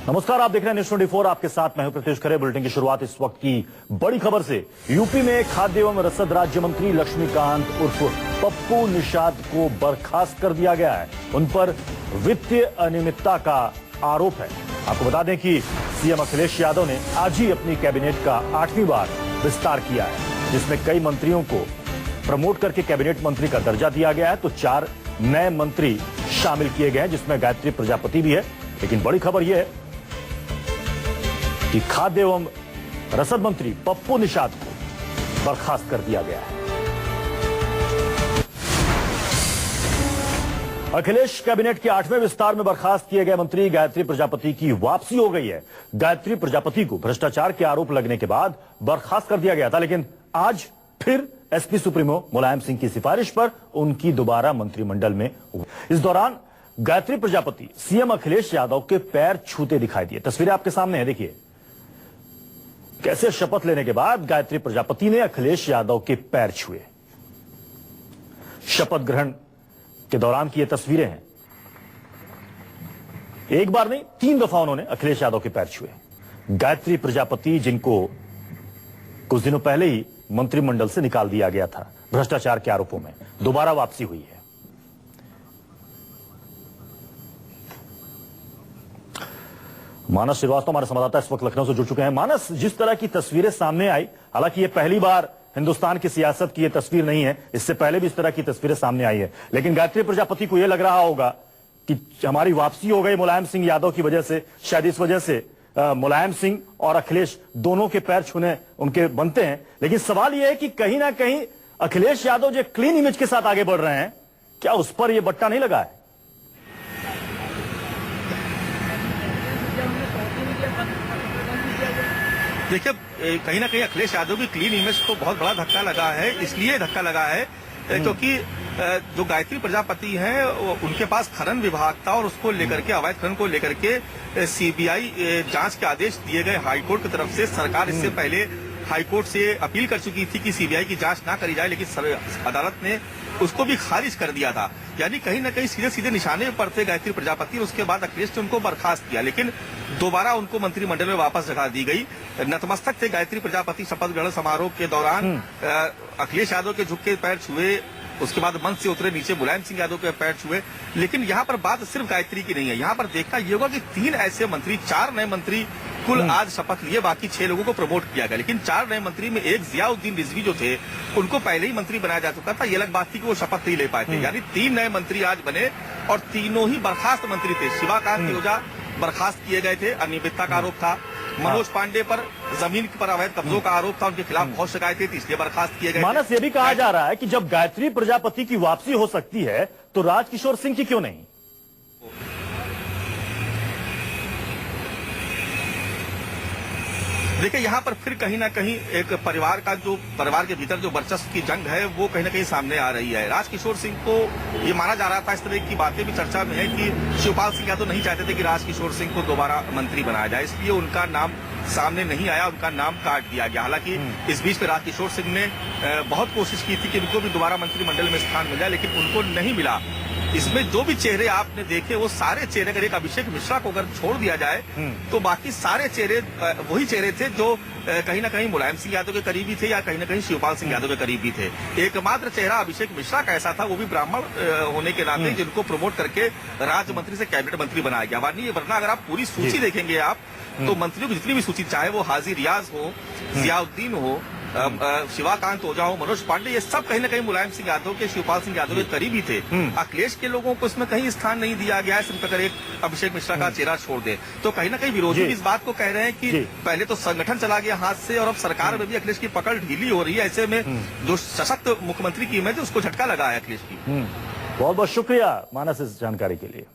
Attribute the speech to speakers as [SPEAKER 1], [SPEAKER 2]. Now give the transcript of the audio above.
[SPEAKER 1] नमस्कार, आप देख रहे हैं न्यूज़ 24। आपके साथ मैं हूं प्रत्युष खरे। बुलेटिन की शुरुआत इस वक्त की बड़ी खबर से। यूपी में खाद्य एवं रसद राज्य मंत्री लक्ष्मीकांत उर्फ पप्पू निषाद को बर्खास्त कर दिया गया है। उन पर वित्तीय अनियमितता का आरोप है। आपको बता दें कि सीएम अखिलेश यादव ने आज ही अपनी कैबिनेट का 8वीं बार विस्तार किया है, जिसमें कई मंत्रियों को प्रमोट करके कैबिनेट मंत्री का दर्जा दिया गया है। तो 4 नए मंत्री शामिल किए गए हैं, जिसमें गायत्री प्रजापति भी है। लेकिन बड़ी खबर यह है कि खाद्य एवं रसद मंत्री पप्पू निषाद को बर्खास्त कर दिया गया है। अखिलेश कैबिनेट के 8वें विस्तार में बर्खास्त किए गए मंत्री गायत्री प्रजापति की वापसी हो गई है। गायत्री प्रजापति को भ्रष्टाचार के आरोप लगने के बाद बर्खास्त कर दिया गया था, लेकिन आज फिर एसपी सुप्रीमो मुलायम सिंह की सिफारिश पर उनकी दोबारा मंत्रिमंडल में इस दौरान गायत्री प्रजापति सीएम अखिलेश यादव के पैर छूते दिखाई दिए। तस्वीरें आपके सामने है, देखिए कैसे शपथ लेने के बाद गायत्री प्रजापति ने अखिलेश यादव के पैर छुए। शपथ ग्रहण के दौरान की ये तस्वीरें हैं। एक बार नहीं, 3 दफा उन्होंने अखिलेश यादव के पैर छुए। गायत्री प्रजापति, जिनको कुछ दिनों पहले ही मंत्रिमंडल से निकाल दिया गया था भ्रष्टाचार के आरोपों में, दोबारा वापसी हुई है। मानस श्रीवास्तव हमारे संवाददाता इस वक्त लखनऊ से जुड़ चुके हैं। मानस, जिस तरह की तस्वीरें सामने आई, हालांकि ये पहली बार हिंदुस्तान की सियासत की ये तस्वीर नहीं है, इससे पहले भी इस तरह की तस्वीरें सामने आई है, लेकिन गायत्री प्रजापति को यह लग रहा होगा कि हमारी वापसी हो गई मुलायम सिंह यादव की वजह से। शायद इस वजह से मुलायम सिंह और अखिलेश दोनों के पैर छूने उनके बनते हैं। लेकिन सवाल यह है कि कहीं ना कहीं अखिलेश यादव जो क्लीन इमेज के साथ आगे बढ़ रहे हैं, क्या उस पर यह बट्टा नहीं लगा है?
[SPEAKER 2] देखिए, कहीं ना कहीं अखिलेश यादव की क्लीन इमेज को बहुत बड़ा धक्का लगा है। इसलिए धक्का लगा है क्योंकि जो गायत्री प्रजापति हैं उनके पास खनन विभाग था और उसको लेकर के, अवैध खनन को लेकर के सीबीआई जांच के आदेश दिए गए हाईकोर्ट की तरफ से। सरकार इससे पहले हाईकोर्ट से अपील कर चुकी थी कि सीबीआई की जांच ना करी जाए, लेकिन अदालत ने उसको भी खारिज कर दिया था। यानी कहीं ना कहीं सीधे सीधे निशाने पर थे गायत्री प्रजापति। उसके बाद अखिलेश ने उनको बर्खास्त किया, लेकिन दोबारा उनको मंत्रिमंडल में वापस जगह दी गई। नतमस्तक थे गायत्री प्रजापति। शपथ ग्रहण समारोह के दौरान अखिलेश यादव के झुक के पैर छुए, उसके बाद मंच से उतरे, नीचे मुलायम सिंह यादव के पैर छुए। लेकिन यहाँ पर बात सिर्फ गायत्री की नहीं है। यहाँ पर देखना ये होगा कि 3 ऐसे मंत्री, 4 नए मंत्री कुल आज शपथ लिए, बाकी 6 लोगों को प्रमोट किया गया। लेकिन 4 नए मंत्री में एक जियाउद्दीन रिजवी जो थे, उनको पहले ही मंत्री बनाया जा चुका था। ये अलग बात थी कि वो शपथ नहीं ले पाए थे। यानी 3 नए मंत्री आज बने और तीनों ही बर्खास्त मंत्री थे। शिवाकांत ओझा बर्खास्त किए गए थे, अनियमितता का आरोप था। मनोज पांडे पर जमीन पर अवैध कब्जों का आरोप था, उनके खिलाफ बहुत शिकायतें थी, इसलिए बर्खास्त किए गए।
[SPEAKER 1] मानस, ये भी कहा जा रहा है कि जब गायत्री प्रजापति की वापसी हो सकती है तो राजकिशोर सिंह की क्यों नहीं?
[SPEAKER 2] देखिए, यहाँ पर फिर कहीं ना कहीं एक परिवार के भीतर जो वर्चस्व की जंग है वो कहीं ना कहीं सामने आ रही है। राजकिशोर सिंह को ये माना जा रहा था, इस तरह की बातें भी चर्चा में है कि शिवपाल सिंह यादव नहीं चाहते थे कि राजकिशोर सिंह को दोबारा मंत्री बनाया जाए, इसलिए उनका नाम सामने नहीं आया, उनका नाम काट दिया गया। हालांकि इस बीच में राजकिशोर सिंह ने बहुत कोशिश की थी कि उनको भी दोबारा मंत्रिमंडल में स्थान मिला, लेकिन उनको नहीं मिला। इसमें जो भी चेहरे आपने देखे वो सारे चेहरे, अगर एक अभिषेक मिश्रा को अगर छोड़ दिया जाए तो बाकी सारे चेहरे वही चेहरे थे जो कहीं ना कहीं मुलायम सिंह यादव के करीबी थे या कहीं ना कहीं शिवपाल सिंह यादव के करीबी थे। एकमात्र चेहरा अभिषेक मिश्रा का ऐसा था, वो भी ब्राह्मण होने के नाते, जिनको प्रमोट करके राज्य मंत्री से कैबिनेट मंत्री बनाया गया। वरना अगर आप पूरी सूची देखेंगे आप तो मंत्रियों की जितनी भी सूची, चाहे वो हाजी रियाज हो, जियाउद्दीन हो, शिवाकांत ओझा हो, मनोज पांडे, ये सब कहीं ना कहीं मुलायम सिंह यादव के, शिवपाल सिंह यादव के करीबी थे। अखिलेश के लोगों को इसमें कहीं स्थान नहीं दिया गया है, सिर्फ अगर एक अभिषेक मिश्रा का चेहरा छोड़ दे तो कहीं ना कहीं विरोधी इस बात को कह रहे हैं कि पहले तो संगठन चला गया हाथ से और अब सरकार में भी अखिलेश की पकड़ ढीली हो रही है। ऐसे में जो सशक्त मुख्यमंत्री की इमेज है उसको झटका लगा है अखिलेश की।
[SPEAKER 1] बहुत बहुत शुक्रिया मानस इस जानकारी के लिए।